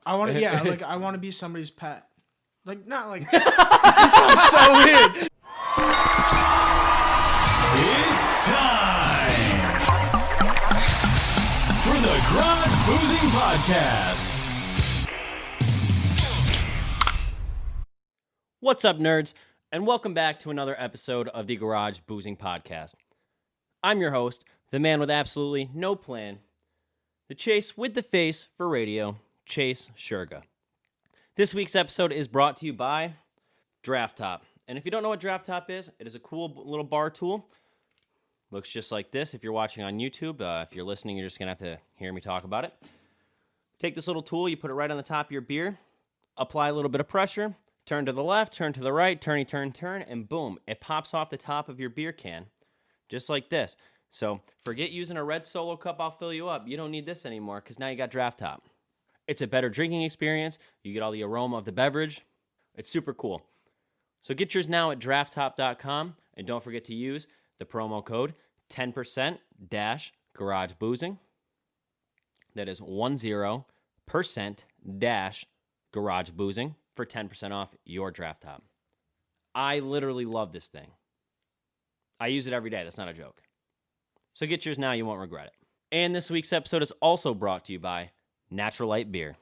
I want to, yeah, like I want to be somebody's pet. Like, not like, this sounds so weird. It's time for the Garage Boozing Podcast. What's up, nerds, and welcome back to another episode of the Garage Boozing Podcast. I'm your host, the man with absolutely no plan, the Chase with the face for radio, Chase Shurga. This week's episode is brought to you by Draft Top. And if you don't know what Draft Top is, it is a cool little bar tool. Looks just like this if you're watching on YouTube. If you're listening, you're just going to have to hear me talk about it. Take this little tool, you put it right on the top of your beer, apply a little bit of pressure, turn to the left, turn to the right, turn, and boom, it pops off the top of your beer can, just like this. So forget using a red Solo cup, I'll fill you up. You don't need this anymore because now you got Draft Top. It's a better drinking experience. You get all the aroma of the beverage. It's super cool. So get yours now at drafttop.com, and don't forget to use the promo code 10%-GarageBoozing. That is 10%-GarageBoozing for 10% off your Draft Top. I literally love this thing. I use it every day. That's not a joke. So get yours now. You won't regret it. And this week's episode is also brought to you by Natural Light Beer.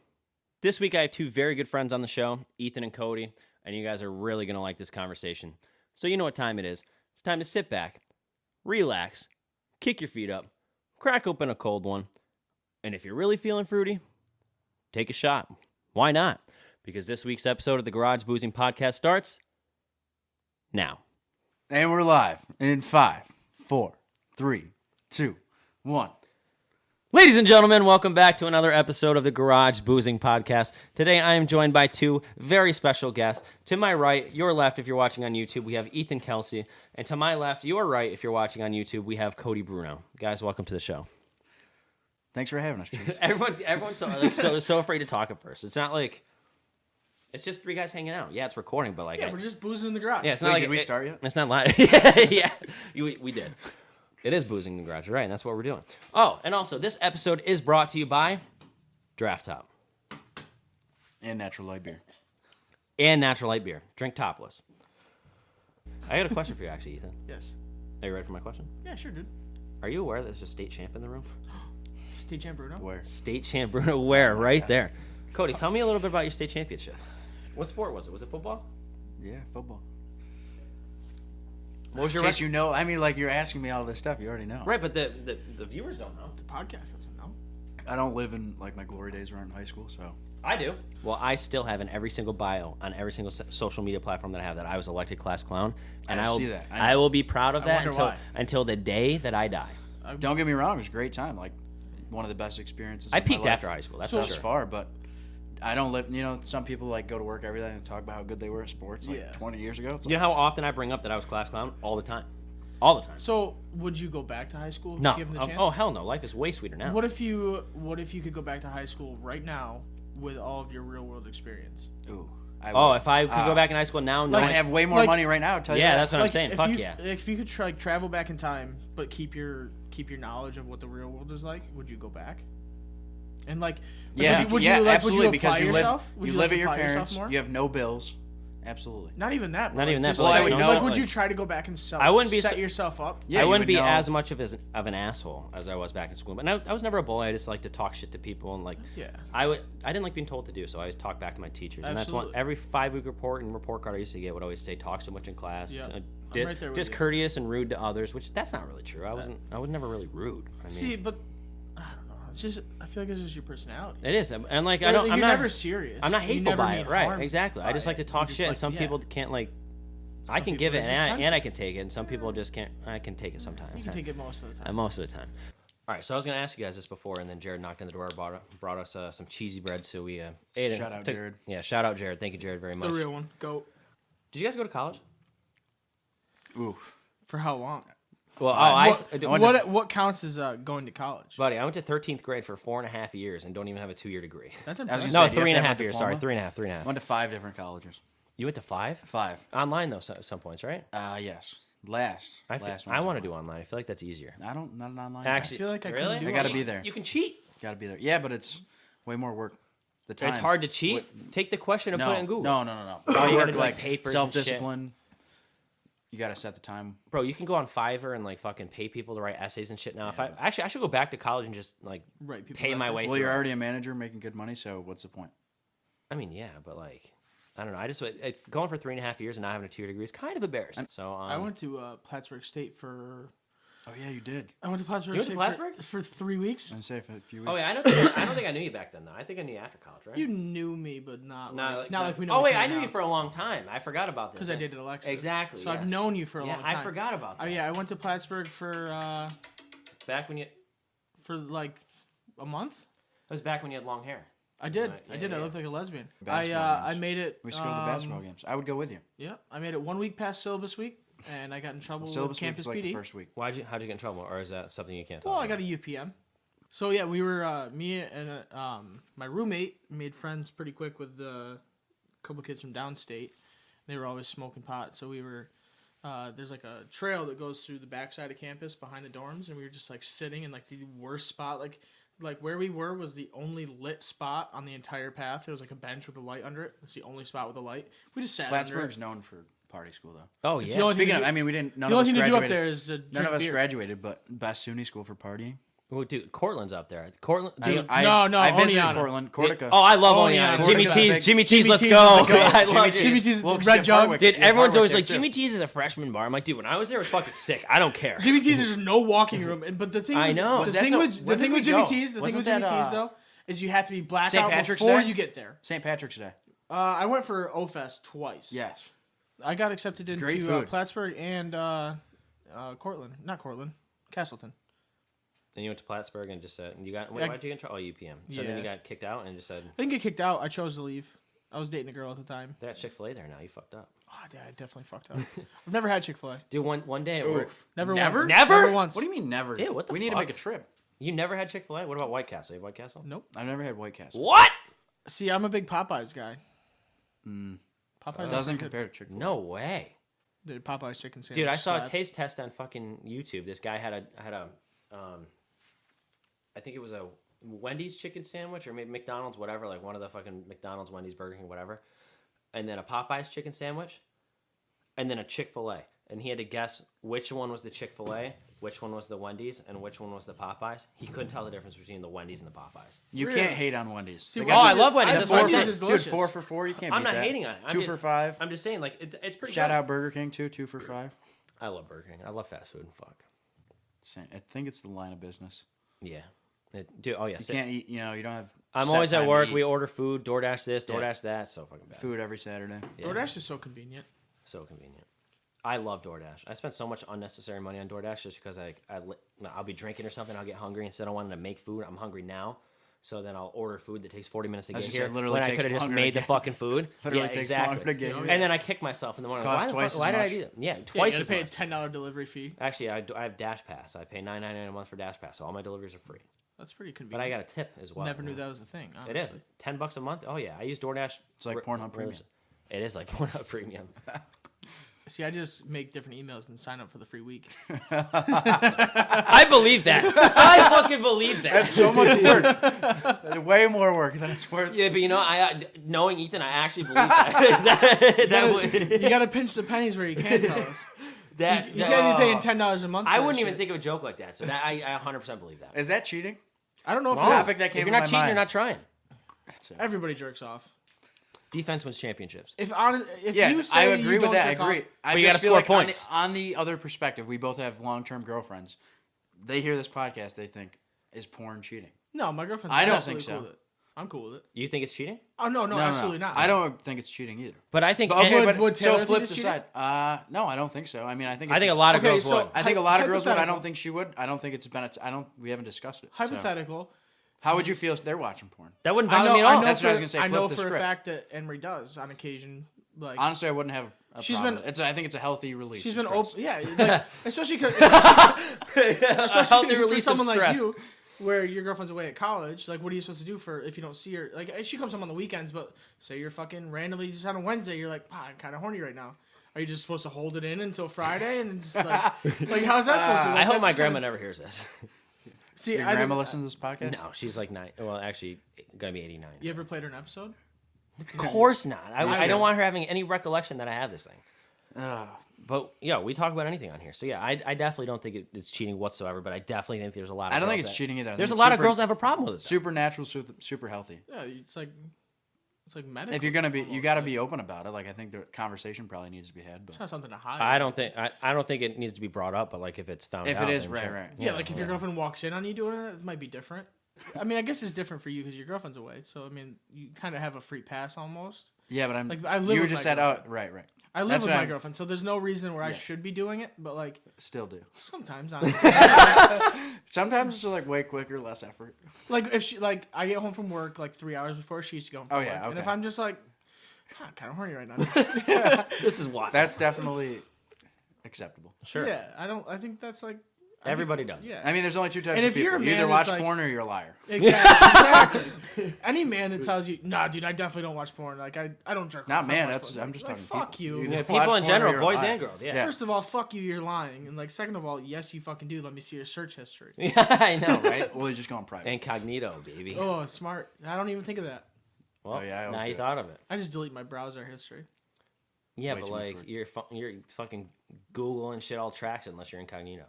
This week I have two very good friends on the show, Ethan and Kody, and you guys are really going to like this conversation. So you know what time it is. It's time to sit back, relax, kick your feet up, crack open a cold one, and if you're really feeling fruity, take a shot. Why not? Because this week's episode of the Garage Boozing Podcast starts now. And we're live in 5, 4, 3, 2, 1. Ladies and gentlemen, welcome back to another episode of the Garage Boozing Podcast. Today I am joined by two very special guests. To my right, your left, if you're watching on YouTube, we have Ethan Kelsey. And to my left, your right, if you're watching on YouTube, we have Kody Bruno. Guys, welcome to the show. Thanks for having us, Chase. Everyone's so afraid to talk at first. It's not like... It's just three guys hanging out. Yeah, it's recording, but like... Yeah, we're just boozing in the garage. Yeah, it's not like... Did we start yet? It's not live. yeah, we did. It is boozing in the garage, right? And that's what we're doing. Oh, and also, this episode is brought to you by Draft Top. And Natural Light Beer. And Natural Light Beer. Drink topless. I got a question for you, actually, Ethan. Yes. Are you ready for my question? Yeah, sure, dude. Are you aware that there's a state champ in the room? State champ Bruno? Where? State champ Bruno where? Right there. Kody, tell me a little bit about your state championship. What sport was it? Was it football? Yeah, football. What was your Chase, you know, I mean, like, you're asking me all this stuff. You already know. Right, but the viewers don't know. The podcast doesn't know. I don't live in, like, my glory days around high school, so. I do. Well, I still have in every single bio on every single social media platform that I have that I was elected class clown, and I will see that. I will be proud of I that wonder until the day that I die. Don't get me wrong. It was a great time. Like, one of the best experiences I of my peaked life after high school. That's thus for sure. far, but I don't live. You know, some people like go to work every day and talk about how good they were at sports. Like 20 years ago. It's You know how often I bring up that I was class clown? All the time. All the time. So, would you go back to high school? No. Given the chance? Oh, hell no. Life is way sweeter now. What if you could go back to high school right now with all of your real world experience? Ooh. If I could go back in high school now, I have way more money right now. I'll tell you. Yeah, that. that's what I'm saying. If Fuck you, yeah. If you could travel back in time, but keep your knowledge of what the real world is like, would you go back? And Yeah, would you absolutely. apply Because you yourself? live, you live at your parents. You have no bills. Absolutely. Not even that. Not even that, Just but I would know, would you try to go back and set yourself up? Yeah, I you wouldn't would be know. as much of an asshole as I was back in school. But I was never a bully. I just like to talk shit to people and Yeah. I didn't like being told to do, so I always talk back to my teachers. And that's Absolutely. one every 5-week report card I used to get would always say talk so much in class, Yeah. I'm right there with you. discourteous and rude to others, which that's not really true. I was never really rude. I mean, See, but I don't know. It's just I feel like it's just your personality. it is, and like You're I'm never serious. I'm not You hateful never by mean it, right? harm Exactly. I by just like to it. talk You just shit, and like- some yeah. people can't like. I can people give it, are just and I sensitive. can take it, and some people just can't. I can take it sometimes. You can take it most of the time. Most of the time. All right, so I was gonna ask you guys this before, and then Jared knocked on the door, brought us some cheesy bread, so we ate it. Shout out, Jared. Yeah, shout out Jared. Thank you, Jared, very much. The real one. Go. Did you guys go to college? Ooh. For how long? Well, What counts as going to college? buddy, I went to 13th grade for 4.5 years and don't even have a 2-year degree. That's was impressive. gonna No, say, do you have to have 3.5 a years. Sorry, diploma? 3.5. I went to 5 different colleges. You went to 5? 5. Online though, at some points, right? Yes. Last. I one want to do online. I feel like that's easier. I don't. Not an online. guy. Actually, feel like I really? couldn't do I gotta be there. You can cheat. Gotta be there. Yeah, but it's way more work. the time. It's hard to cheat. Take the question and put it in Google. No. Oh, you Work, gotta do like papers self-discipline. You gotta set the time. Bro, you can go on Fiverr and like fucking pay people to write essays and shit now. If I should go back to college and just like pay my way. Well, you're already a manager making good money, so what's the point? I mean, yeah, but like, I don't know. I just going for 3.5 years and not having a 2-year degree is kind of embarrassing. So I went to Plattsburgh State for. Oh yeah, you did. I went to Plattsburgh You went to State Plattsburgh? for 3 weeks. I say for a few weeks. Oh yeah, I don't think I knew you back then though. I think I knew you after college, right? You knew me, but not like we know. Oh each wait, other I knew now. you for a long time. I forgot about this. Because I dated Alexis. Exactly. So yes. I've known you for a long time. I forgot about that. Oh yeah, I went to Plattsburgh for Back when you. like a month. It was back when you had long hair. I did. Right, I did. yeah. I looked like a lesbian. Basketball I games. made it. We used to go to the basketball games. I would go with you. Yeah, I made it 1 week past syllabus week, and I got in trouble with Syllabus week campus is like PD. the first week. How'd you get in trouble, or is that something you can't talk Well, I about? got a UPM. So yeah, we were me and my roommate made friends pretty quick with a couple kids from downstate. They were always smoking pot, so we were. There's like a trail that goes through the backside of campus behind the dorms, and we were just like sitting in like the worst spot. Like where we were was the only lit spot on the entire path. There was like a bench with a light under it. It's the only spot with a light. We just sat under Plattsburgh's it. known for party school though. Oh It's yeah. the only thing Speaking to of, do- I mean, we didn't. None the of only us thing to do up graduated. there is to None drink of us beer. graduated, but best SUNY school for partying. Well, dude, Cortland's up there. Cortland. I Dude, I visited Oneonta. Portland, Cortica. oh, I love Oneonta. Oneonta. Jimmy Cortica's T's. big. Jimmy T's. Let's T's go. is the goat. I love Jimmy it. T's Well, red jug. Hardwick- Dude, yeah, everyone's Hardwick always there, like, too. Jimmy T's is a freshman bar. I'm like, dude, when I was there, it was fucking sick. I don't care. Jimmy T's there's no walking room, but the thing I with, know. the Was that thing the- with when did we Jimmy go? T's, the thing Wasn't with Jimmy that, T's though, is you have to be blacked St. out Patrick's before Day? you get there. St. Patrick's Day. I went for OFest twice. Yes. I got accepted Great into food. Plattsburgh and Castleton. And you went to Plattsburgh and just said, you got, Yeah, why'd you get in trouble? Oh, UPM. So then Yeah. you got kicked out and just said, I didn't get kicked out. I chose to leave. I was dating a girl at the time. they got Chick-fil-A there now. You fucked up. Oh, yeah, I definitely fucked up. I've never had Chick-fil-A. Dude, one day at work. Never Never? once. Never? Never once. What do you mean never? Ew, what the We need to fuck? make a trip. You never had Chick-fil-A? What about White Castle? You have White Castle? Nope. I've never had White Castle. What? See, I'm a big Popeyes guy. Popeyes It doesn't compare to Chick-fil-A. No way. Dude, Popeyes chicken sandwich. Dude, I saw a slaps. taste test on fucking YouTube. This guy had a I think it was a Wendy's chicken sandwich or maybe McDonald's, whatever, like one of the fucking McDonald's, Wendy's, Burger King, whatever. And then a Popeyes chicken sandwich, and then a Chick-fil-A. And he had to guess which one was the Chick-fil-A, which one was the Wendy's, and which one was the Popeyes. He couldn't tell the difference between the Wendy's and the Popeyes. You Really? can't hate on Wendy's. See, They Wendy's got I is- love Wendy's. I- That's what I'm Wendy's saying. is Dude, delicious. 4 for 4, you can't I'm beat not that. hating on it. 2 for 5. I'm just saying, like, it's pretty Shout good. out Burger King too, 2 for 5. I love Burger King. I love fast food. Fuck. I think it's the line of business. Yeah. Dude, oh, yeah. You can't eat, you don't have I'm set always at time to work. eat We order food, DoorDash this, Yeah. DoorDash that. So fucking bad. food every Saturday. Yeah. DoorDash is so convenient. So convenient. I love DoorDash. I spent so much unnecessary money on DoorDash just because I'll be drinking or something. I'll get hungry. Instead of wanting to make food, I'm hungry now. So then I'll order food that takes 40 minutes to I was get just saying, here. literally when I takes could have just longer to made the get- fucking food. Literally yeah, takes exactly. longer to get here. And then I kick myself in the morning. Costs Why, twice as why did I much. do that? Yeah, Yeah, twice you as gotta pay much. a $10 delivery fee. Actually, I have Dash Pass. I pay $9.99 a month for Dash Pass, so all my deliveries are free. That's pretty But convenient. I got a tip as well. Never knew that was a thing. It is honestly. $10 a month. Oh yeah, I use DoorDash. It's like Pornhub Premium. It is like Pornhub Premium. See, I just make different emails and sign up for the free week. I believe that. I fucking believe that. That's so much work. That's way more work than it's worth. Yeah, but you know, knowing Ethan, I actually believe that. that would. You gotta pinch the pennies where you can, fellas. That You can't be paying $10 a month. For I that wouldn't even shit. think of a joke like that. So that I 100% believe that. Is that cheating? I don't know if Well, it is. Topic that came if to you're not my cheating, mind. you're not trying. Everybody jerks off. Defense wins championships. If Yeah, you say I agree you with don't that. I jerk agree. off, I But you just gotta feel score like points. On the other perspective, we both have long-term girlfriends. They hear this podcast, they think, is porn cheating? no, my girlfriend's I don't absolutely think so. cool with it. I'm cool with it. You think it's cheating? Oh no, absolutely not. I don't think it's cheating either. But I think. But, okay, Would- but would Taylor so think flip it's the cheating? side. No, I don't think so. I mean, I think I think a lot of Okay, girls so- would. I think a lot of girls would. I hypothetical. don't think she would. I don't think it's been. We haven't discussed it. so. Hypothetical. How would you feel if they're watching porn? That wouldn't I bother know. me at I all. know That's for, what I was gonna say, I flip know the for a script. fact that Emery does on occasion. Like Honestly, I wouldn't have. She's problem been- with it. I think it's a healthy release. she's of been stress. open. Yeah, like, especially because A healthy for release of someone like stress. you, where your girlfriend's away at college. Like, what are you supposed to do for if you don't see her? Like, she comes home on the weekends, but say you're fucking randomly just on a Wednesday, you're like, I'm kind of horny right now. Are you just supposed to hold it in until Friday and then just like how's that supposed to? Like, I hope that's my just grandma kinda- never hears this. See, Your I grandma never, listens to this podcast? No, she's like 9. Well, actually, gonna be 89. You ever played her an episode? Of course not. I don't want her having any recollection that I have this thing. But yeah, we talk about anything on here. So yeah, I definitely don't think it's cheating whatsoever. But I definitely think there's a lot of. I don't think girls it's cheating either. I There's a think lot it's of girls that have a problem with it. Though. super natural, super healthy. Yeah, it's like medical. If you're gonna be, you almost, got to like, be open about it. Like I think the conversation probably needs to be had. But It's not something to hide. I don't think it needs to be brought up. But like if it's found if out, it is, then right, sure. right. Yeah, like if your girlfriend walks in on you doing it, it might be different. I mean, I guess it's different for you because your girlfriend's away. So I mean, you kind of have a free pass almost. Yeah, but Like, I live You with just my said, oh, girlfriend. right. I live That's with what my I'm- girlfriend, so there's no reason where I should be doing it. But like Still do. sometimes, Sometimes it's like way quicker, less effort. like if she like I get home from work like 3 hours before she used to go home from Oh, work. yeah, And if okay. I'm just like, I'm kind of horny right now. This is why. That's definitely acceptable. Sure. Yeah, I think that's like Everybody does. Yeah. I mean, there's only two types And of if people. you're a You man either that's watch like- porn or you're a liar. Exactly. Any man that tells you, nah, dude, I definitely don't watch porn. Like, I don't jerk Not off. I man. watch That's porn. I'm just Like, talking. fuck people. you. either Yeah, watch people in porn or general, you're a boys liar. and girls. Yeah. Yeah. First of all, fuck you, you're lying. And like, second of all, yes, you fucking do. Let me see your search history. Yeah, I know, right? Well, you just go on private. Incognito, baby. Oh, smart. I don't even think of that. Well, Oh, yeah, I always now do you it. thought of it. I just delete my browser history. Yeah, Way but too much like work. you're fucking Googling shit all tracks unless you're incognito.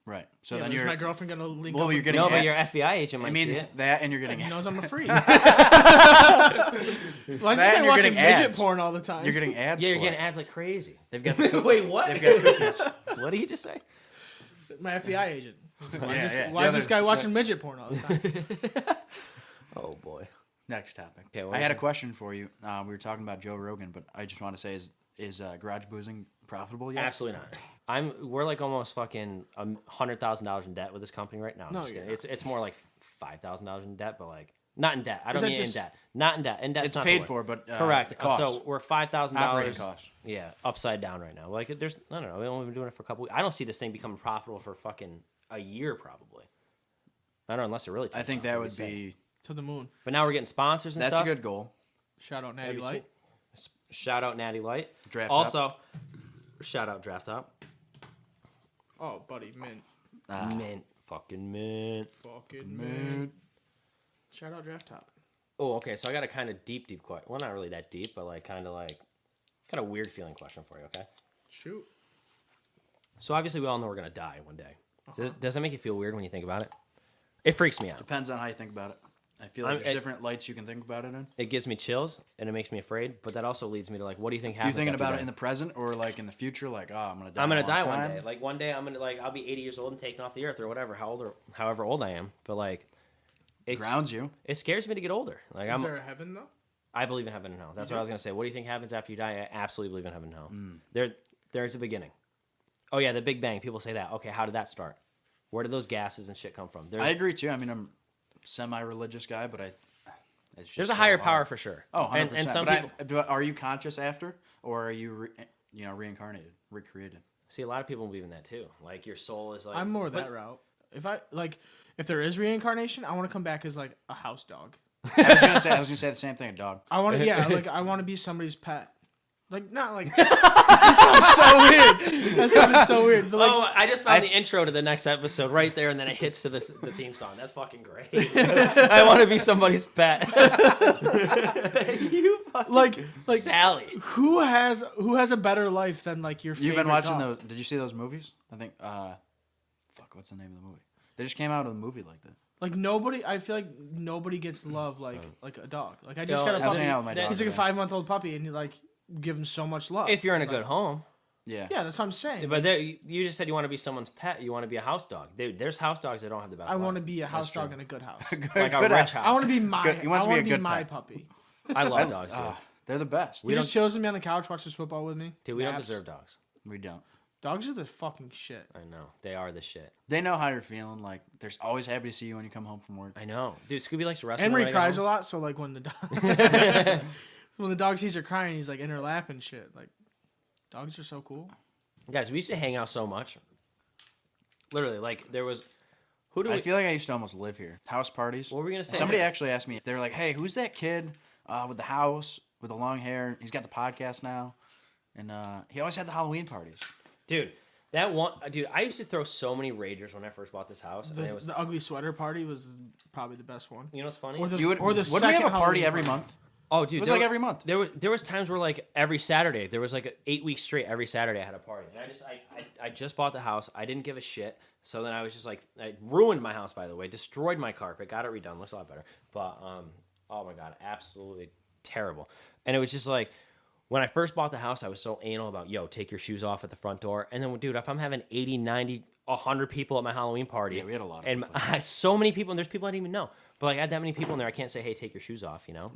Right. So Yeah, then is you're. my girlfriend gonna link Well, up you're with getting No, me? but your FBI agent might I see mean it. that, and you're getting. He knows I'm a freak. That Well, I just and been you're watching getting midget ads. porn all the time. You're getting ads. Yeah, you're for getting it. ads like crazy. They've got. The, Wait, what? They've got cookies. What did you just say? my FBI agent. Why Yeah, is this, yeah. why The is this other- guy watching midget porn all the time? Oh boy. Next topic. Okay, what I was had a it? question for you. We were talking about Joe Rogan, but I just want to say, is garage boozing profitable yet? Absolutely not. We're like almost fucking $100,000 in debt with this company right now. I'm No, just you're kidding. It's more like $5,000 in debt, but like not in debt. I don't that mean just- in debt. Not in debt. In debt. It's not paid the word. for, but Correct. the cost. So we're $5,000. Operating costs. Yeah, upside down right now. Like there's I don't know. We've only been doing it for a couple. I don't see this thing becoming profitable for fucking a year probably. I don't know unless it really. I takes think off, that like would you said. be. To the moon. But now we're getting sponsors and That's stuff. a good goal. Shout out Natty That'd be Light. sweet. Shout out Natty Light. Draft also, shout out Draft Top. Oh, buddy, mint. Mint. Fucking mint. Fucking mint. Shout out Draft Top. Oh, okay. So I got a kind of deep question. Well, not really that deep, but like kind of weird feeling question for you. Okay. Shoot. So obviously we all know we're gonna die one day. Does that make you feel weird when you think about it? It freaks me out. Depends on how you think about it. I feel like I'm- there's different lights you can think about it in. It gives me chills and it makes me afraid. But that also leads me to like, what do you think You happens? thinking after about you it die? in the present or like in the future? Like, oh, I'm gonna die. I'm gonna in a long die one time? day. Like one day I'm gonna I'll be 80 years old and taken off the earth or whatever. However old I am. But like, Grounds you. It scares me to get older. Like Is there a heaven though? I believe in heaven and hell. That's what I was gonna say. What do you think happens after you die? I absolutely believe in heaven and hell. There's a beginning. Oh yeah, the Big Bang. People say that. Okay, how did that start? Where did those gases and shit come from? I agree too. I mean, I'm a semi-religious guy, but it's just There's a so higher hard. power for sure. Oh, 100%. And some but people but are you conscious after, or are you, reincarnated, recreated? see a lot of people believe in that too. Like your soul is like. I'm more that route. If there is reincarnation, I want to come back as like a house dog. I was gonna say the same thing. A dog. I want to, I want to be somebody's pet. Like, not like. That sounds so weird. That sounded so weird. But like, Oh, I just found the intro to the next episode right there, and then it hits to the theme song. That's fucking great. I want to be somebody's pet. You fucking like Sally. who has a better life than like your You've favorite been watching dog? those? Did you see those movies? I think. Fuck. What's the name of the movie? They just came out with a movie like that. Like nobody, I feel like nobody gets love like a dog. Like I just Yo, got a I was puppy. hanging out with my dog He's like a today. 5-month-old puppy, and you like give him so much love. If you're in a Like, good home. Yeah. yeah, that's what I'm saying. But there, you just said you want to be someone's pet. You want to be a house dog. There's house dogs that don't have the best. I life. want to be a house dog in a good house. like a Good rich ass. house. I want to be my. Good- he wants I to be want a to be good my pet. puppy. I love dogs too. They're the best. He just chills with me on the couch, watches football with me. Dude, we don't naps. deserve dogs. We don't. Dogs are the fucking shit. I know they are the shit. They know how you're feeling. Like, they're always happy to see you when you come home from work. I know, dude. Scooby likes to wrestle. when I Emery get cries a home. lot, so like when the dog, when the dog sees her crying, he's like in her lap and shit. Like, dogs are so cool. Guys, we used to hang out so much. Literally, like there was. Who do we? I feel like I used to almost live here. House parties. What were we gonna say? Somebody actually asked me. They were like, "Hey, who's that kid with the house with the long hair? He's got the podcast now, and he always had the Halloween parties." Dude, That one, dude, I used to throw so many ragers when I first bought this house. And it was, The ugly sweater party was probably the best one. you know what's funny? Or the Wouldn't we second have a party Halloween every month? Oh, dude, It was like every month. There was times where like every Saturday there was like 8 weeks straight. Every Saturday I had a party. And I just bought the house. I didn't give a shit. So then I was just like, I ruined my house, by the way. Destroyed my carpet. Got it redone. Looks a lot better. But oh my god, absolutely terrible. And it was just like when I first bought the house, I was so anal about take your shoes off at the front door. And then dude, if I'm having 80, 90, 100 people at my Halloween party, Yeah, we had a lot of and people. I so many people, and there's people I didn't even know. But like I had that many people in there, I can't say, hey, take your shoes off, No.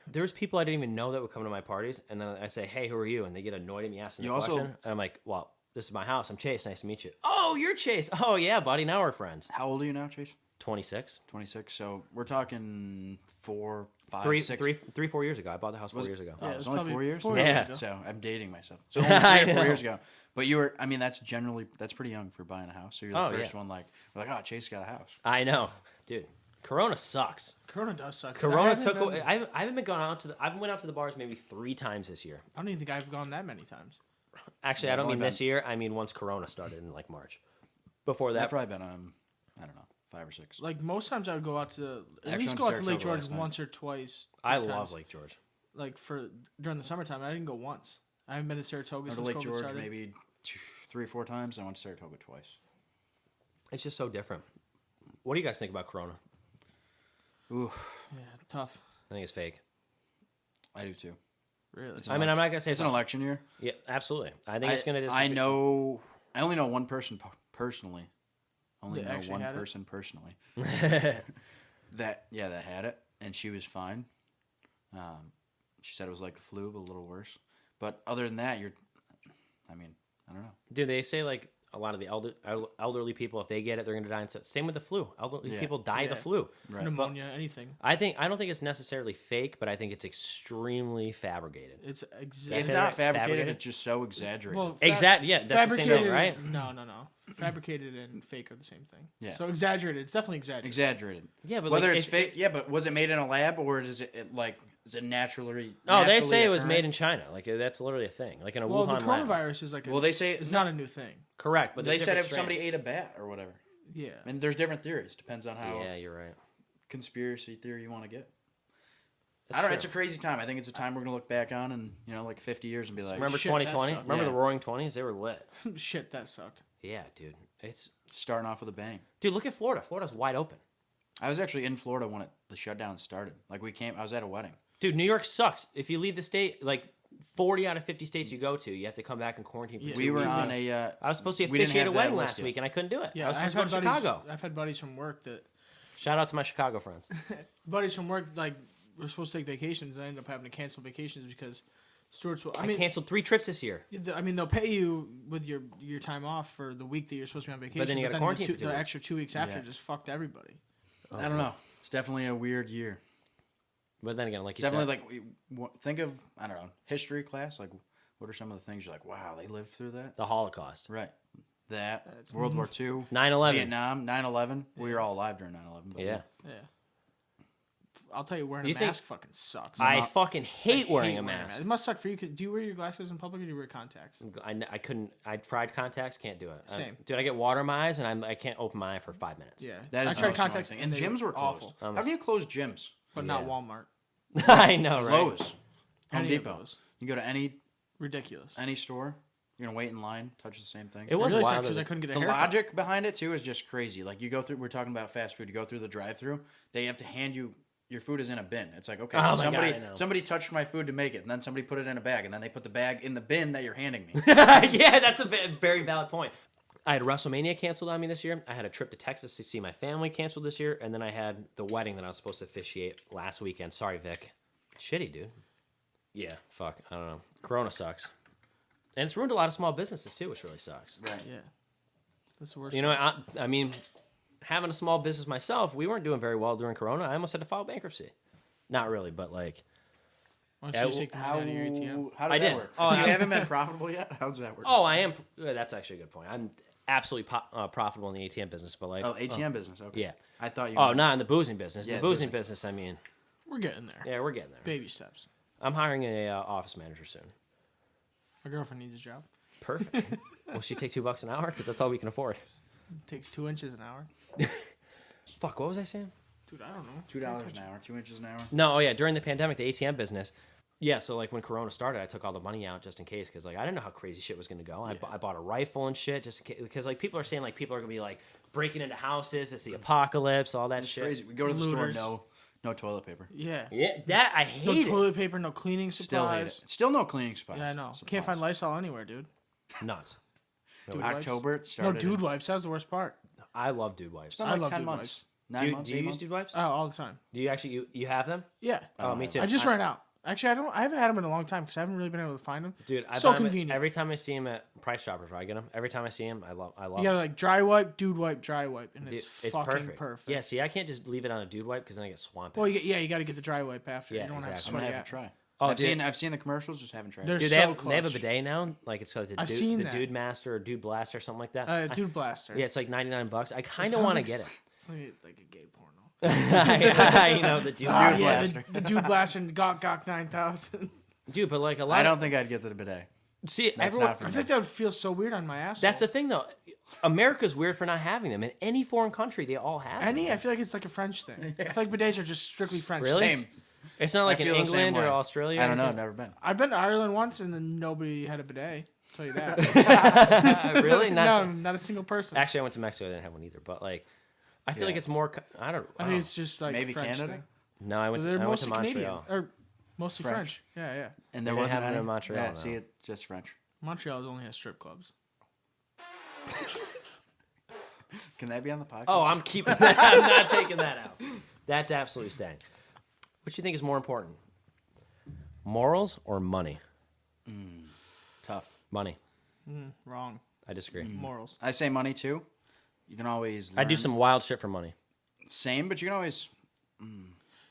There's people I didn't even know that would come to my parties, and then I say, hey, who are you? And they get annoyed at me asking the question. And I'm like, well, this is my house. I'm Chase. Nice to meet you. Oh, you're Chase. Oh, yeah, buddy. Now we're friends. How old are you now, Chase? 26. 26. So we're talking 4, 5, 6. 4 years ago. I bought the house 4 years ago. Oh, Yeah, it was it was only probably 4 years? 4 years years Yeah. ago. So I'm dating myself. So only 3 I or 4 know. years ago. But you were, that's pretty young for buying a house. So you're the Oh, first yeah. one we're like, oh, Chase got a house. I know. Dude, Corona sucks. Corona does suck. Corona took away. I haven't been going out to the. I went out to the bars maybe 3 times this year. I don't even think I've gone that many times. Actually, Yeah, I don't I've mean only this year. I mean once Corona started in like March. Before That's that, probably been, I don't know, 5 or 6. Like most times, I would go out to at Actually, least went go to out to Lake Saratoga George last night. once or twice. I times. love Lake George. Like during the summertime, I didn't go once. I haven't been to Saratoga Went since to Lake COVID George started. maybe 3 or 4 times. I went to Saratoga twice. It's just so different. What do you guys think about Corona? Ooh, Yeah, tough. I think it's fake. I do too. Really. I mean, I'm not gonna say It's an election year. Yeah, absolutely. I think it's gonna. Just, I only know one person personally. Only That know actually one had it? person personally. that had it, and she was fine. She said it was like the flu, but a little worse. But other than that, I don't know. Do they say like a lot of the elderly people, if they get it, they're gonna die? Same with the flu. Elderly Yeah. people die of the Yeah. flu. Right. Pneumonia, anything. I don't think it's necessarily fake, but I think it's extremely fabricated. It's It's That's not it? fabricated. Fabricated? It's just so exaggerated. well, Yeah, that's the same thing, right? No. Fabricated and fake are the same thing. Yeah. So exaggerated. It's definitely exaggerated. Exaggerated. Yeah, but whether like, it's fake, but was it made in a lab or is it is it naturally? No, they say it was occurring? made in China. Like that's literally a thing. Like in a Well, Wuhan the lab. coronavirus is like. Well, they say it's not a new thing. Correct, but they there's said if different somebody strains. ate a bat or whatever. Yeah. And there's different theories. Depends on how Yeah, you're right. conspiracy theory you want to get. That's I don't know. true. It's a crazy time. I think it's a time we're gonna look back on and like 50 years and be like, Remember Shit, that 2020? sucked. Remember Yeah. the Roaring 20s? They were lit. Shit, that sucked. Yeah, dude. It's starting off with a bang. dude. Look at Florida. Florida's wide open. I was actually in Florida when the shutdown started. Like I was at a wedding. Dude, New York sucks. If you leave the state, like 40 out of 50 states you go to, you have to come back and quarantine for Yeah. 2 We were weeks. on a. I was supposed to we didn't officiate a have that wedding list last yet. week, and I couldn't do it. Yeah, I was supposed I've to had go to buddies. Chicago. I've had buddies from work that Shout out to my Chicago friends. like we're supposed to take vacations. I ended up having to cancel vacations because Stewart's. I canceled 3 trips this year. They'll pay you with your time off for the week that you're supposed to be on vacation. then you gotta quarantine for 2 the weeks. extra 2 weeks after Yeah. just fucked everybody. I don't know. It's definitely a weird year. But then again, like It's you said, definitely think of I don't know history class. Like, what are some of the things you're like, wow, they lived through that? the Holocaust, Right. That That's- World War II, 9/11. Vietnam, 9/11. We were all alive during 9/11. But Yeah. Yeah. I'll tell you, wearing You a think- mask fucking sucks. I fucking hate I wearing a mask. It must suck for you. Do you wear your glasses in public or do you wear contacts? I couldn't. I tried contacts, can't do it. Same. Dude, I get water in my eyes, and I can't open my eye for 5 minutes. Yeah. that is I the tried most annoying contacts thing. And they gyms were closed. awful, How can you close gyms? but not Yeah. Walmart. I know, right? Lowe's, Home Any of Depot. those. You go to Ridiculous. any store, you're gonna wait in line, touch the same thing. It was really wild. because I couldn't get a The haircut. logic behind it too is just crazy. Like you go through, we're talking about fast food. You go through the drive-through, they have to hand you your food is in a bin. It's like okay, Oh my God, I know. somebody touched my food to make it, and then somebody put it in a bag, and then they put the bag in the bin that you're handing me. Yeah, that's a very valid point. I had WrestleMania canceled on me this year. I had a trip to Texas to see my family canceled this year, and then I had the wedding that I was supposed to officiate last weekend. Sorry, Vic. Shitty, dude. Yeah, fuck. I don't know. Corona sucks. And it's ruined a lot of small businesses, too, which really sucks. Right. Yeah. That's the worst. You know, I mean, having a small business myself, we weren't doing very well during Corona. I almost had to file bankruptcy. Not really, but like, Why don't you just take the money out of your ATM? How does I that did. work? Oh, you I- haven't been profitable yet. How does that work? oh, I am. That's actually a good point. I'm absolutely profitable in the ATM business, but like, Oh, ATM business. Okay. yeah. I thought you. Oh, meant- not in the boozing business. Yeah, the boozing boozing. business, I mean, We're getting there. yeah, we're getting there. Baby steps. I'm hiring a office manager soon. My girlfriend needs a job. Perfect. Will she take $2 an hour? Because that's all we can afford. It takes 2 inches an hour. Fuck, what was I saying? Dude, I don't know. $2 an hour, 2 inches an hour. No, oh yeah, during the pandemic, the ATM business. Yeah, so like when Corona started, I took all the money out just in case because like I didn't know how crazy shit was gonna go. I bought a rifle and shit just in case, because like people are saying like people are gonna be like breaking into houses. It's the apocalypse, all that It's shit. crazy. We go to the Looters. store, no toilet paper. Yeah. Yeah, that I No hate toilet paper, no cleaning Still hate supplies. it. Still no cleaning supplies. Yeah, I know. Supplies. Can't find Lysol anywhere, dude. it. Nuts. Dude wipes. October it No, started. dude wipes. That was the worst part. I love dude wipes. It's been I like love 10 dude months. wipes. 9 months, Do you 8 use months? dude wipes? Oh, all the time. Do you actually you have them? Yeah. Oh, me too. I just ran out. Actually, I haven't had them in a long time because I haven't really been able to find them. Dude, I So buy 'em convenient. every time I see them at Price Choppers, where I get them. Every time I see them, I love. You them. gotta like dry wipe, dude wipe, dry wipe, and Dude, it's fucking perfect. Yeah, see, I can't just leave it on a dude wipe because then I get swamped. Well, you gotta get the dry wipe after. Yeah, You don't want to have to exactly. I'm gonna sweat have to out. try. Oh, I've seen the commercials, just haven't tried. They're it. Dude, so they have a clutch. bidet now. Like it's called the I've dude, seen the that. Dude Master or Dude Blaster or something like that. Dude blaster. Yeah, it's like $99. I kind of Sounds want to like get it. Like a gay porno. I know the dude. Ah, Dude yeah, Blaster. the dude blaster and Gok 9000. Dude, but like a lot. I don't think I'd get the bidet. see That's everyone. not for I me. think that would feel so weird on my asshole. That's the thing, though. America's weird for not having them. In any foreign country, they all have them. I feel like it's like a French thing. I feel like bidets are just strictly French. Really? Same. It's not like I in feel the same England or way. Australia. I or don't know. I've anything? never been. I've been to Ireland once and then nobody had a bidet. I'll tell you that. Really? No, not a single person. Actually, I went to Mexico. I didn't have one either. But like, I feel like Yeah. it's more. I don't. I I think don't it's just like Maybe French Canada? thing. no, I went They're to mostly Montreal. Canadian or mostly French. French. Yeah. And They there didn't wasn't have it any in Montreal, Yeah, no. see, it's just French. Montreal only has strip clubs. Can that be on the podcast? Oh, I'm keeping that. I'm not taking that out. That's absolutely staying. What do you think is more important? Morals or money? tough. Money. Wrong. I disagree. Morals. I say money too. You can always. I do learn. some wild shit for money. Same, but you can always.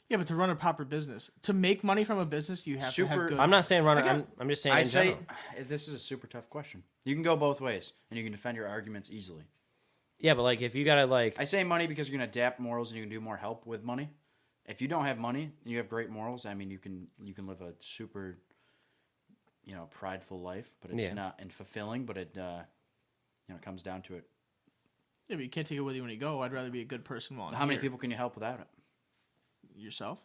Yeah, but to run a proper business, to make money from a business, you have to Super- have good. I'm not saying run it. Okay. I'm just saying I in say general. this is a super tough question. You can go both ways, and you can defend your arguments easily. Yeah, but like if you gotta like, I say money because you're gonna adapt morals and you can do more help with money. If you don't have money and you have great morals, I mean, you can live a super, prideful life, but it's Yeah. not and fulfilling. But it, comes down to it. Yeah, but you can't take it with you when you go. I'd rather be a good person while I'm How many here. people can you help without it? Yourself?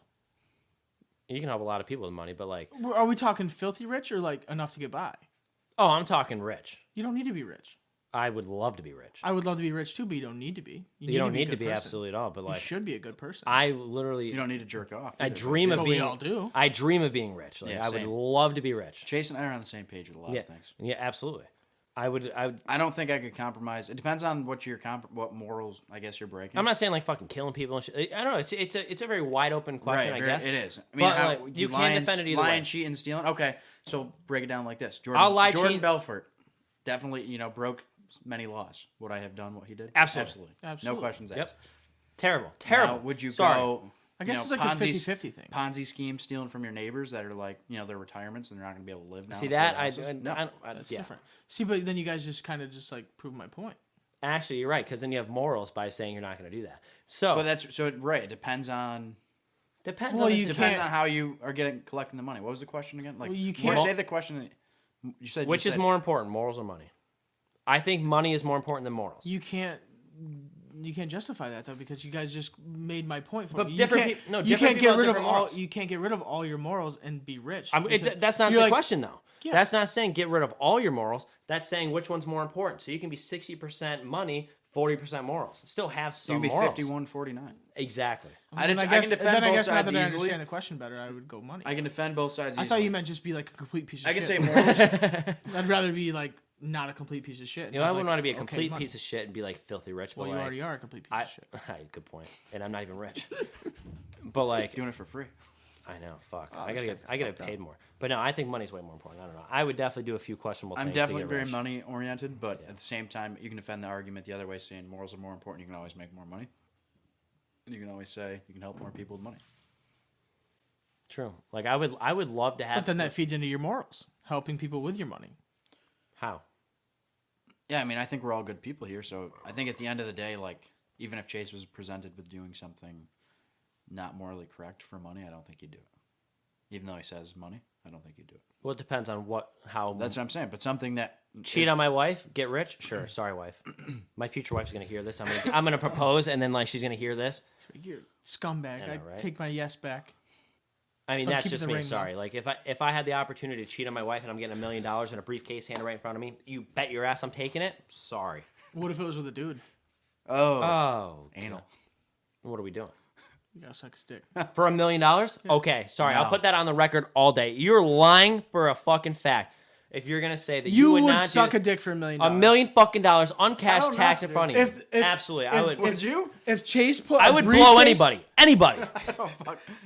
you can help a lot of people with money, but like, Are we talking filthy rich or like enough to get by? oh, I'm talking rich. You don't need to be rich. I would love to be rich. I would love to be rich too, but you don't need to be. You don't need a to good be person. absolutely at all, but You like, should be a good person. I literally, You don't need to jerk off. I either. dream of But we being. all do. I dream of being rich. Like Yeah, I would same. love to be rich. Chase and I are on the same page with a lot Yeah, of things. yeah, absolutely. I would. I don't think I could compromise. It depends on what what morals I guess you're breaking. I'm not saying like fucking killing people and shit. I don't know. It's a very wide open question. I guess it is. I mean, But, how, like, you can't lying, defend it either lying, way. cheating, stealing. Okay, so break it down like this. Jordan, I'll lie, Jordan cheat- Belfort definitely, broke many laws. Would I have done what he did? Absolutely. No Absolutely. questions asked. Yep. Terrible. Now, would you Sorry. go? I guess it's like Ponzi's- a 50-50 thing. Ponzi scheme stealing from your neighbors that are like, their retirements and they're not going to be able to live now. See in that? full houses? No. That's yeah. different. See, but then you guys just kind of just like prove my point. Actually, you're right because then you have morals by saying you're not going to do that. So But it depends on. depends Well, on the you Depends can't- on how you are collecting the money. What was the question again? Like, Well, you Say can't- the question. You said which is more important, morals or money? I think money is more important than morals. You can't justify that though because you guys just made my point for But me. You different can't, peop- no, you different can't people get have rid of different all. morals. You can't get rid of all your morals and be rich. because That's not you're the like- question though. Yeah. That's not saying get rid of all your morals. That's saying which one's more important. So you can be 60% money, 40% morals. Still have You some can be morals. 51-49. Exactly. I Then can guess, defend then I both guess now sides that I easily. understand the question better, I would go money. I can defend both sides I easily. thought you meant just be like a complete piece of I shit. can say morals. I'd rather be like not a complete piece of shit. You know, I wouldn't want to be a complete piece of of shit and be like filthy rich. But Well, you like, already are a complete piece I, of shit. good point. And I'm not even rich. But like, Doing it for free. I know, fuck. Oh, I this gotta guy get paid more. But no, I think money's way more important. I don't know. I would definitely do a few questionable I'm things. definitely to get very rich. money oriented, but at the same time, you can defend the argument the other way, saying morals are more important. You can always make more money. And you can always say you can help more people with money. True. Like I would love to have. But then that feeds into your morals, helping people with your money. How? Yeah, I mean, I think we're all good people here, so I think at the end of the day, like, even if Chase was presented with doing something not morally correct for money, I don't think he'd do it. Even though he says money, I don't think he'd do it. Well, it depends on how. That's what I'm saying. But something that Cheat on my wife, get rich? Sure. Sorry, wife. My future wife's gonna hear this. I'm gonna propose, and then like she's gonna hear this. You're a scumbag. I know, I right? take my yes back. I mean, But that's keep just the me. ring, Sorry. though. Like if I had the opportunity to cheat on my wife and I'm getting $1 million in a briefcase handed right in front of me, you bet your ass I'm taking it. Sorry. What if it was with a dude? Oh, Oh, anal. what are we doing? You gotta suck his dick. For $1 million? Okay, sorry. No. I'll put that on the record all day. You're lying for a fucking fact. If you're gonna say that You would would not suck do a dick for $1 million. $1 million fucking dollars, I uncashed don't tax know, in front of you. If- Absolutely, I would. Would you? If Chase put, I a would briefcase, blow anybody.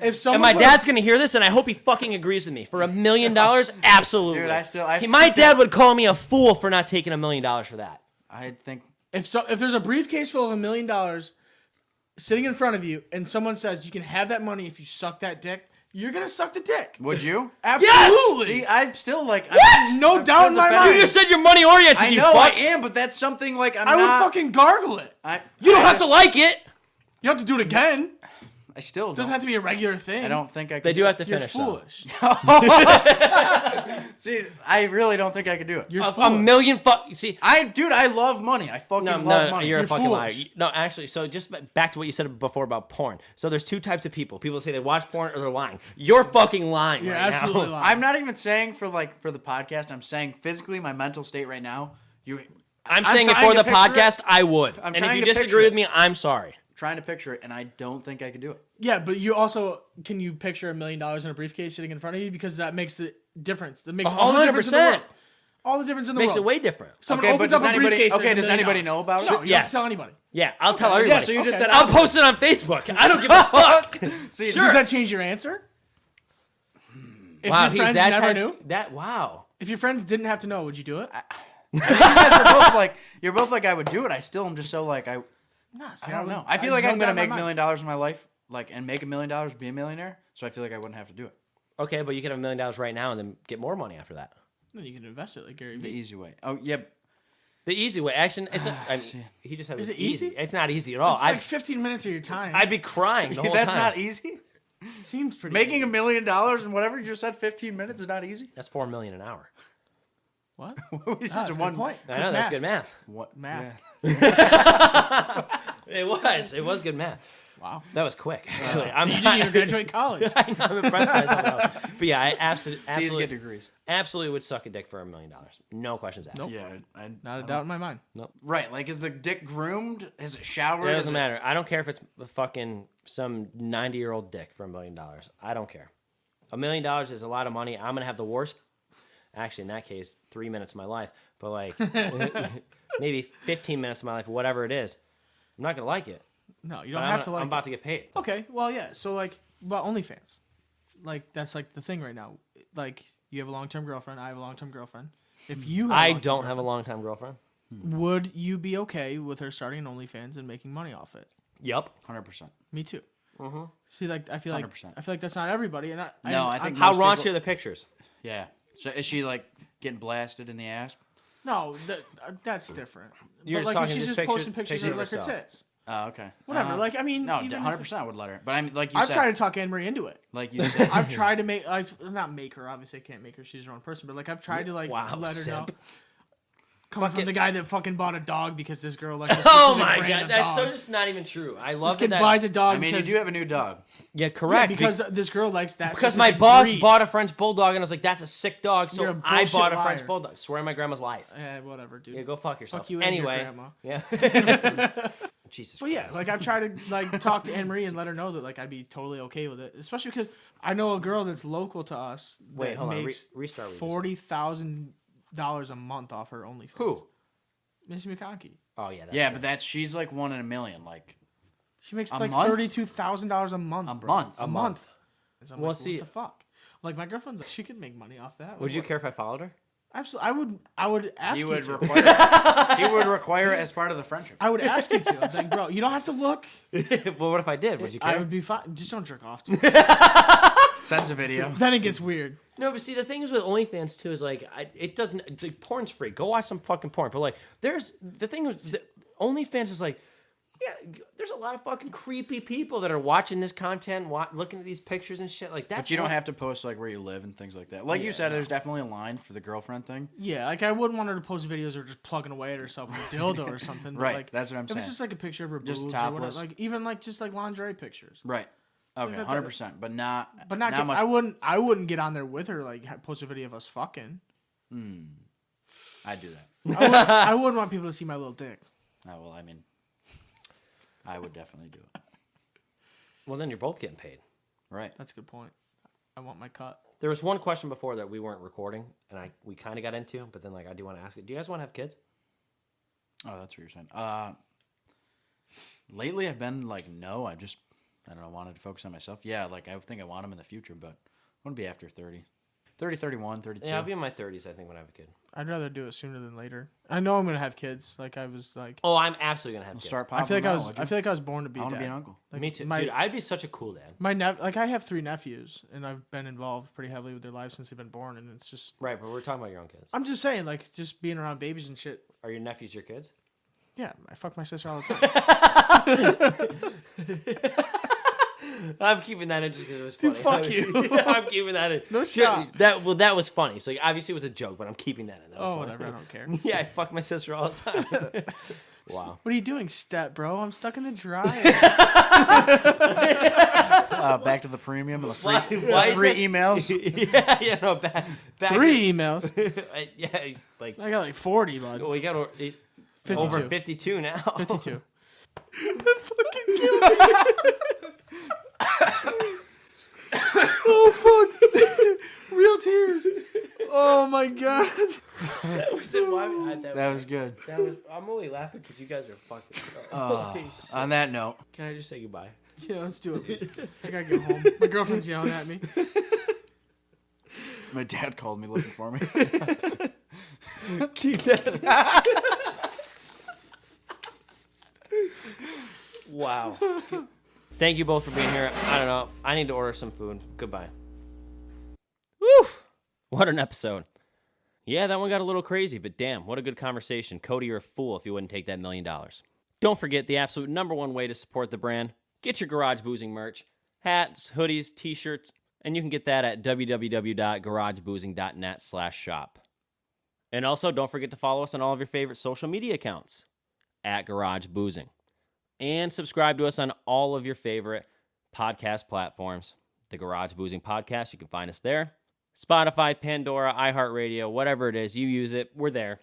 If someone And my put- dad's gonna hear this, and I hope he fucking agrees with me. For $1 million, absolutely. Dude, My dad would call me a fool for not taking $1 million for that. I think if there's a briefcase full of $1 million sitting in front of you, and someone says you can have that money if you suck that dick, you're gonna suck the dick. would you? Absolutely. See, I'm still like What? No doubt in my mind. You just said you're money oriented. I you know fuck. I am, but that's something like I would fucking gargle it. You don't have to like it. You have to do it again. I still It doesn't have to be a regular thing. I don't think I could. They do have to You're finish. though. foolish. See, I really don't think I could do it. You're A foolish. million see. Dude, I love money. I fucking No, love money. you're a You're fucking liar. foolish. No, actually, so just back to what you said before about porn. So there's two types of people. People say they watch porn or they're lying. You're fucking lying. You're right absolutely now. lying. I'm not even saying for the podcast. I'm saying physically, my mental state right now. I'm saying it trying for to the picture podcast. I would. I'm And if trying you to picture disagree with it. me, I'm sorry. Trying to picture it, and I don't think I could do it. Yeah, but you also can you picture $1 million in a briefcase sitting in front of you because that makes the difference. That makes all the difference in the 100%. world. All the difference in the Makes it world. way different. Someone Okay, opens but up does a anybody? briefcase. Okay, and does $1 million. anybody know about it? No, you don't have Yes. to tell anybody. Yeah, I'll tell Yeah, everybody. so you just Okay. said I'll post it on Facebook. I don't give a fuck. See, Sure. Does that change your answer? If Wow, your he's friends that never type- knew, That wow. if your friends didn't have to know, would you do it? You guys are both like you're both like I would do it. I still am just so like I don't know. I feel like I'm gonna make $1 million in my life, like and make $1 million, be a millionaire. So I feel like I wouldn't have to do it. Okay, but you could have $1 million right now and then get more money after that. Then you can invest it like Gary The Vee. easy way. Oh yeah. The easy way, action. It's not, I mean, he just said Is was it easy? It's not easy at all. It's like 15 minutes of your time. I'd be crying the whole That's time. not easy. Seems pretty Making easy. $1 million and whatever you just said, 15 minutes is not easy. That's $4 million an hour. What? It's That's just a good one point. I know that's good math. What Math. It was good math. Wow. That was quick. Actually, I'm You didn't even graduate college. I'm impressed with myself. But yeah, I See, absolutely, get degrees. absolutely would suck a dick for $1 million. No questions asked. Nope. Yeah, Not a doubt in my mind. right. Like, is the dick groomed? Is it showered? It Is doesn't matter. I don't care if it's fucking some 90-year-old dick for $1 million. I don't care. $1 million is a lot of money. I'm gonna have the worst. Actually, in that case, 3 minutes of my life, but like maybe 15 minutes of my life, whatever it is. I'm not gonna like it. No, you But don't have to like I'm it. about to get paid. Okay, well, yeah. So, like, about OnlyFans. Like, that's, like, the thing right now. Like, you have a long-term girlfriend. I have a long-term girlfriend. If you have I don't have a long-time girlfriend. would you be okay with her starting an OnlyFans and making money off it? Yup. 100%. Me too. See, like, I feel like 100%. that's not everybody. And No, I think How most raunchy people- are the pictures? Yeah. So is she like getting blasted in the ass? no, that's different. You're but, just like, talking if she's just just pictures- posting pictures pictures of, of like, her herself. tits. Oh, okay. Whatever. Like, I mean, no, even 100% if I would let her. But I mean, like you I've said, tried to talk Anne Marie into it. like you said, I've tried to make, not make her, obviously I can't make her, she's her own person, but like I've tried to like Wow, let her know. simp. Coming from it. the guy that fucking bought a dog because this girl likes a Oh specific my brand god, of that's so dog. just not even true. I This love kid that. buys a dog I mean, you because, do have a new dog. Yeah, yeah, correct. because this girl likes that. Because my specific boss breed. bought a French bulldog, and I was like, "That's a sick dog." You're So a I bullshit bought a French liar. bulldog. Swear on my grandma's life. Whatever, dude. Yeah, go fuck yourself. Fuck you and your anyway, grandma. yeah. Jesus. But yeah, like I've tried to like talk to Anne Marie and let her know that like I'd be totally okay with it, especially because I know a girl that's local to us. Wait, that hold on. makes Restart. what you just said. $40,000 a month off her OnlyFans. Who? Missy McConkey. Oh yeah. That's Yeah, true. but she's like 1 in a million. Like She makes A like month? $32,000 a month. A bro. month? A A month. And so I'm Well, like, see- what the fuck? Like my girlfriend's like, she could make money off that. Would you care if I followed her? Absolutely. I would ask he you would to. require. He would require it as part of the friendship. I would ask you to. I'm like, bro, you don't have to look. Well, what if I did? Would you care? I would be fine. Just don't jerk off to me. Sends a video. Then it gets weird. No, but see, the thing is with OnlyFans too is like it doesn't. Like, porn's free. Go watch some fucking porn. But like, there's the thing with OnlyFans is like Yeah, there's a lot of fucking creepy people that are watching this content, looking at these pictures and shit. Like that's. But you don't have to post like where you live and things like that. Like you said, there's definitely a line for the girlfriend thing. Yeah, like I wouldn't want her to post videos or just plugging away at herself with a dildo or something. Right, Like, that's what I'm if saying. it's just like a picture of her Just boobs topless. or whatever, like even like just like lingerie pictures. Right. Okay, 100%. But not. But not get, much. I wouldn't get on there with her like post a video of us fucking. I'd do that. I wouldn't want people to see my little dick. Oh, well, I mean, I would definitely do it. Well, then you're both getting paid. Right. That's a good point. I want my cut. There was one question before that we weren't recording, and we kind of got into, but then like I do want to ask it. Do you guys want to have kids? Oh, that's what you're saying. Lately I've been like, no, I don't know, wanted to focus on myself. Yeah, like I think I want them in the future, but I want to be after 30. 30, 31, 32. Yeah, I'll be in my 30s, I think, when I have a kid. I'd rather do it sooner than later. I know I'm gonna have kids. Like I was like. Oh, I'm absolutely gonna have kids. Start I popping feel like them I out, was. would you? I feel like I was born to be. I want to dad. be an uncle. Like, Me too. My, Dude, I'd be such a cool dad. like I have 3 nephews, and I've been involved pretty heavily with their lives since they've been born, and it's just. Right, but we're talking about your own kids. I'm just saying, like, just being around babies and shit. Are your nephews your kids? Yeah, I fuck my sister all the time. I'm keeping that in just because it was funny. Dude, fuck you. I'm keeping that in. No shot. That was funny. So obviously it was a joke, but I'm keeping that in. That was Oh, funny. whatever. I don't care. Yeah, I fuck my sister all the time. Wow. What are you doing, step bro? I'm stuck in the dryer. Back to the premium and the free, Why is free this- emails. yeah, no, back 3 emails. yeah, like I got like 40, bud. we got 52. over 52 now. 52. Oh fuck! Real tears. Oh my god. That That was good. I'm only laughing because you guys are fucking. On that note, Can I just say goodbye? Yeah, let's do it. I gotta get home. My girlfriend's yelling at me. my dad called me looking for me. Keep that. Wow. Thank you both for being here. I don't know. I need to order some food. Goodbye. Woo! What an episode. Yeah, that one got a little crazy, but damn, what a good conversation. Kody, you're a fool if you wouldn't take that $1 million. Don't forget the absolute #1 way to support the brand. Get your Garage Boozing merch. Hats, hoodies, t-shirts, and you can get that at www.garageboozing.net/shop. And also, don't forget to follow us on all of your favorite social media accounts at Garage Boozing. And subscribe to us on all of your favorite podcast platforms. The Garage Boozing Podcast, you can find us there. Spotify, Pandora, iHeartRadio, whatever it is, you use it, we're there.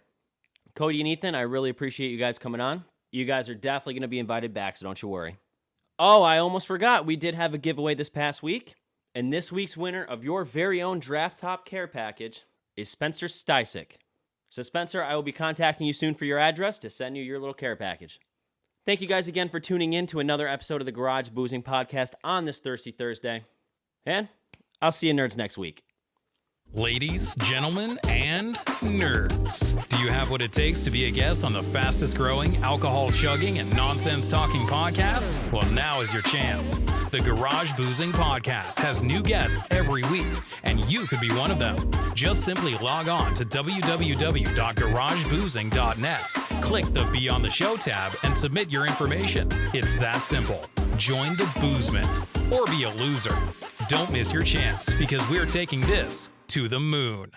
Kody and Ethan, I really appreciate you guys coming on. You guys are definitely going to be invited back, so don't you worry. Oh, I almost forgot. We did have a giveaway this past week. And this week's winner of your very own Draft Top Care Package is Spencer Stysick. So, Spencer, I will be contacting you soon for your address to send you your little care package. Thank you guys again for tuning in to another episode of the Garage Boozing Podcast on this Thirsty Thursday. And I'll see you nerds next week. Ladies, gentlemen, and nerds. Do you have what it takes to be a guest on the fastest growing, alcohol chugging, and nonsense talking podcast? Well, now is your chance. The Garage Boozing Podcast has new guests every week, and you could be one of them. Just simply log on to www.garageboozing.net. Click the Be on the Show tab and submit your information. It's that simple. Join the boozement or be a loser. Don't miss your chance because we're taking this to the moon.